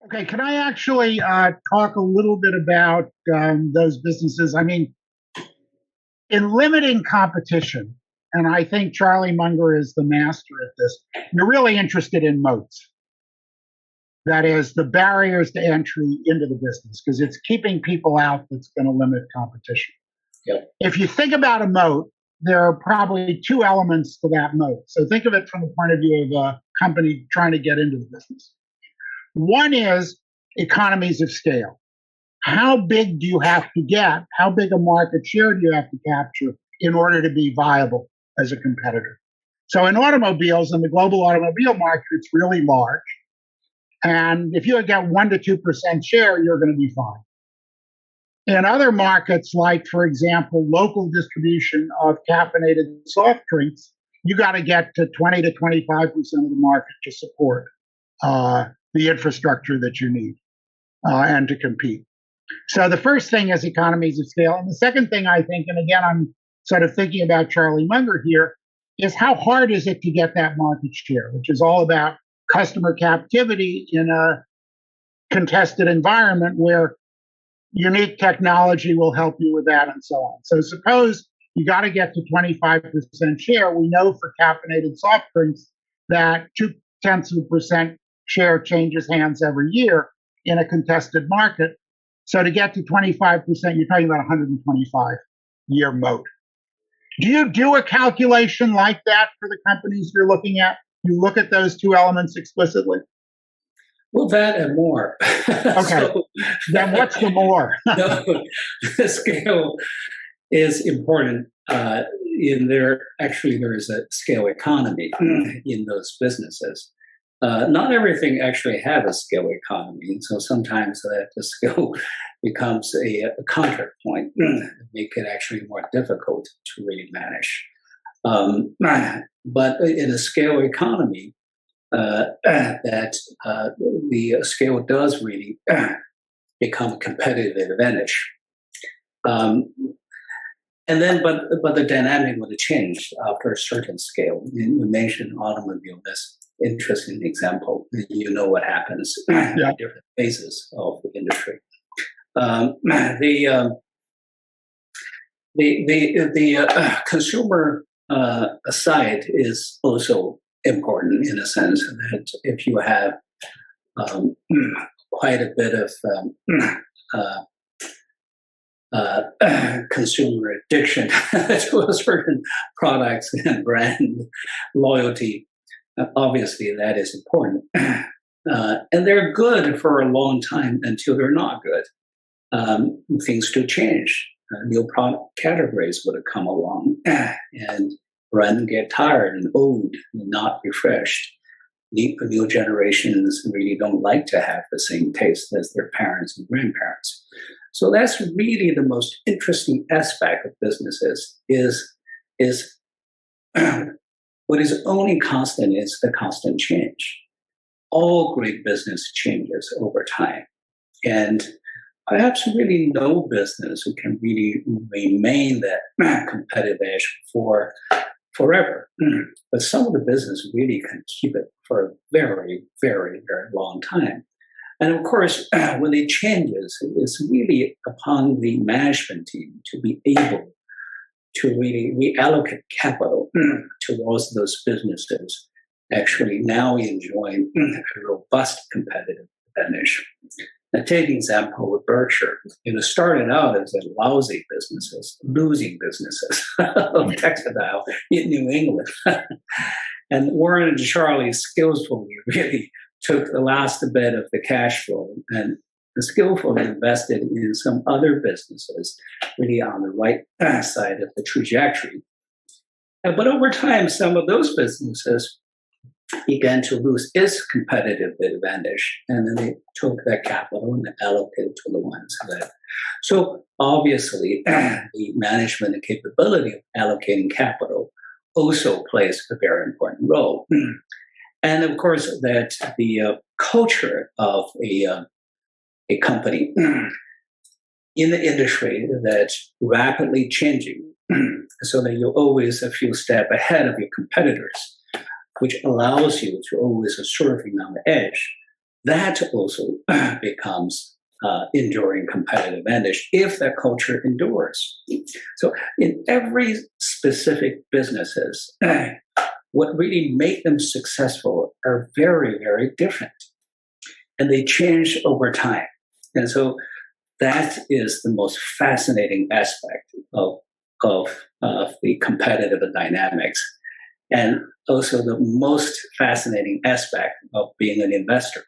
Okay, can I actually talk a little bit about those businesses? I mean, in limiting competition, and I think Charlie Munger is the master at this, you're really interested in moats. That is, the barriers to entry into the business, because it's keeping people out that's going to limit competition. Yep. If you think about a moat, there are probably two elements to that moat. So think of it from the point of view of a company trying to get into the business. One is economies of scale. How big do you have to get? How big a market share do you have to capture in order to be viable as a competitor? So in automobiles, in the global automobile market, it's really large. And if you get 1% to 2% share, you're going to be fine. In other markets, like, for example, local distribution of caffeinated soft drinks, you got to get to 20 to 25% of the market to support the infrastructure that you need and to compete. So the first thing is economies of scale. And the second thing I think, and again, I'm sort of thinking about Charlie Munger here, is how hard is it to get that market share, which is all about customer captivity in a contested environment where unique technology will help you with that and so on. So suppose you got to get to 25% share. We know for caffeinated soft drinks that 0.2% share changes hands every year in a contested market. So to get to 25%, you're talking about 125-year moat. Do you do a calculation like that for the companies you're looking at? You look at those two elements explicitly? Well, that and more. Okay. So, then what's the more? No, the scale is important. There is a scale economy in those businesses. Not everything actually have a scale economy, so sometimes the scale becomes a counterpoint, make it actually more difficult to really manage. But in a scale economy, the scale does really become a competitive advantage. And then, but the dynamic would change after a certain scale. You mentioned automobile, that's interesting example. You know what happens in different phases of the industry. The consumer side is also important in a sense that if you have quite a bit of consumer addiction to a certain products and brand loyalty, obviously that is important. And they're good for a long time until they're not good. Things do change. New product categories would come along and brand get tired and old and not refreshed. New generations really don't like to have the same taste as their parents and grandparents. So that's really the most interesting aspect of businesses is what is only constant is the constant change. All great business changes over time. And perhaps really no business who can really remain that competitive edge for forever. But some of the business really can keep it for a very, very, very long time. And of course, when it changes, it's really upon the management team to be able to really reallocate capital towards those businesses actually now enjoying a robust competitive advantage. Now, take an example with Berkshire. Started out as a lousy businesses, losing businesses of textile in New England. And Warren and Charlie skillfully really took the last bit of the cash flow and skillfully invested in some other businesses really on the right side of the trajectory. But over time, some of those businesses began to lose its competitive advantage, and then they took that capital and allocated to the ones that. So obviously, the management capability of allocating capital also plays a very important role. And of course, that the culture of a company in the industry that's rapidly changing, so that you're always a few steps ahead of your competitors, which allows you to always surfing on the edge. that also becomes enduring competitive advantage if that culture endures. So in every specific businesses, what really make them successful are very, very different. And they change over time. And so that is the most fascinating aspect of the competitive dynamics. And also the most fascinating aspect of being an investor.